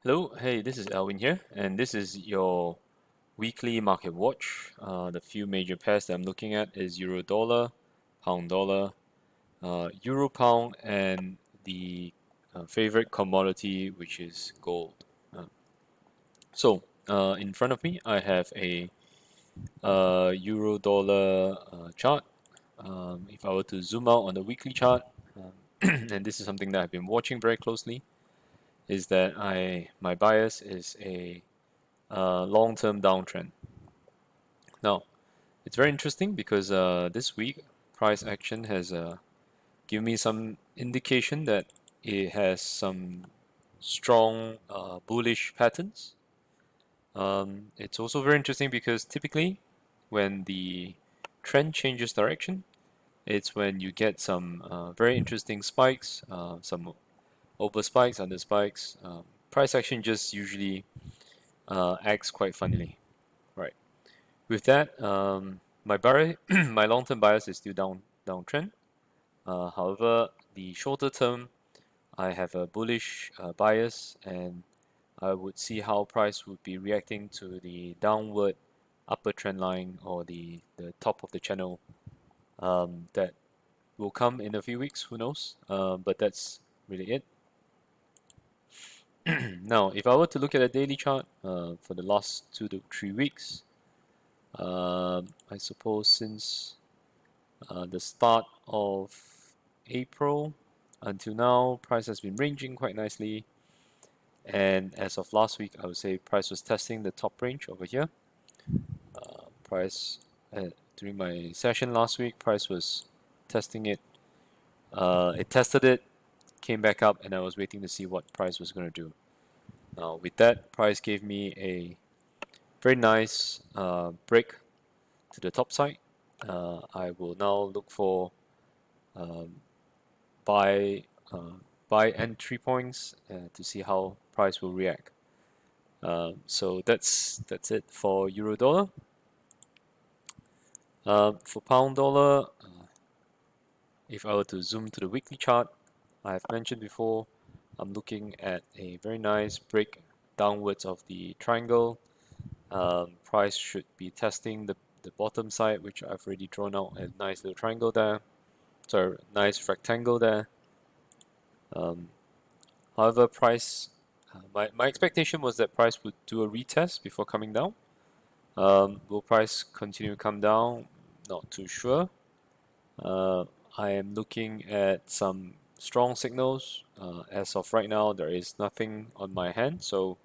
Hello, hey, this is Elwin here, and this is your weekly market watch. The few major pairs that I'm looking at is Euro dollar, Pound dollar, Euro pound, and the favorite commodity, which is gold. Uh, so, in front of me, I have a Euro dollar chart. If I were to zoom out on the weekly chart, and this is something that I've been watching very closely, is that my bias is a long-term downtrend. Now, it's very interesting because this week price action has given me some indication that it has some strong bullish patterns. It's also very interesting because typically when the trend changes direction, it's when you get some very interesting spikes, some over spikes, under spikes. Price action just usually acts quite funnily, right? With that, my long-term bias is still downtrend. However, the shorter term, I have a bullish bias, and I would see how price would be reacting to the downward upper trend line or the top of the channel that will come in a few weeks. Who knows? But that's really it. Now, if I were to look at a daily chart for the last 2 to 3 weeks, I suppose since the start of April until now, price has been ranging quite nicely. And as of last week, I would say price was testing the top range over here. Price during my session last week, price was testing it. It tested it, came back up, and I was waiting to see what price was going to do. Now, with that, price gave me a very nice break to the top side. I will now look for um, buy buy entry points to see how price will react. So that's it for euro dollar. For pound dollar, if I were to zoom to the weekly chart, I've mentioned before, I'm looking at a very nice break downwards of the triangle. Price should be testing the bottom side, which I've already drawn out a nice little triangle there. So nice rectangle there. Um, However, price, my expectation was that price would do a retest before coming down. Will price continue to come down? Not too sure. Uh, I am looking at some strong signals. As of right now, there is nothing on my hand, so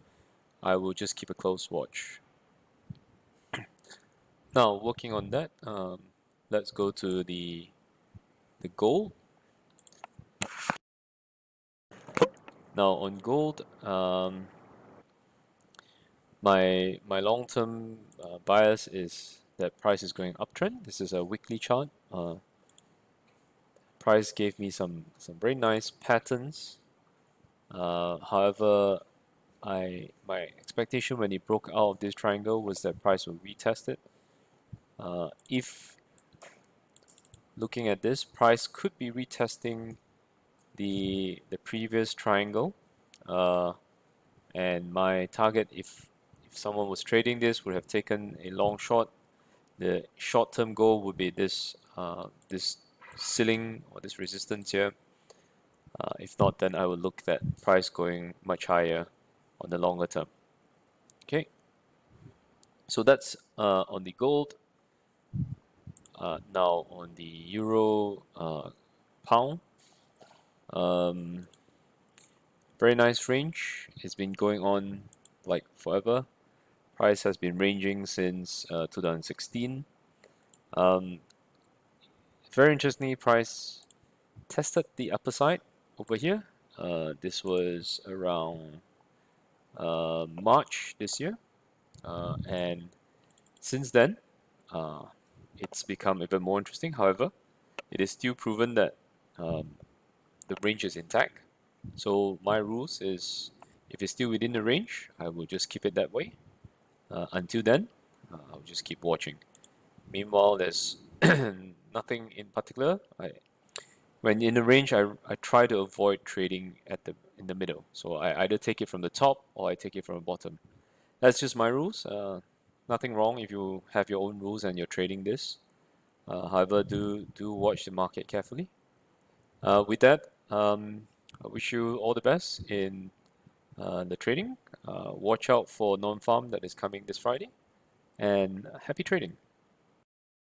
I will just keep a close watch. Now, working on that, let's go to the gold. Now, on gold, my long-term bias is that price is going uptrend. This is a weekly chart. Price gave me some very nice patterns. However, my expectation when it broke out of this triangle was that price will retest it. If looking at this, price could be retesting the previous triangle, and my target, if someone was trading this, would have taken a long short. The short-term goal would be this ceiling or this resistance here. If not, then I would look at price going much higher on the longer term. Okay, so that's on the gold. Now on the euro pound, um, very nice range. It's been going on like forever. Price has been ranging since 2016. Um, Very interestingly, price tested the upper side over here. This was around March this year, and since then, uh, it's become even more interesting. However, it is still proven that um, the range is intact. So my rules is, if it's still within the range, I will just keep it that way. Until then, I'll just keep watching. Meanwhile, there's nothing in particular. When in the range, I try to avoid trading in the middle. So I either take it from the top or I take it from the bottom. That's just my rules. Nothing wrong if you have your own rules and you're trading this. However, do watch the market carefully. With that, I wish you all the best in the trading. Watch out for non-farm that is coming this Friday, and happy trading.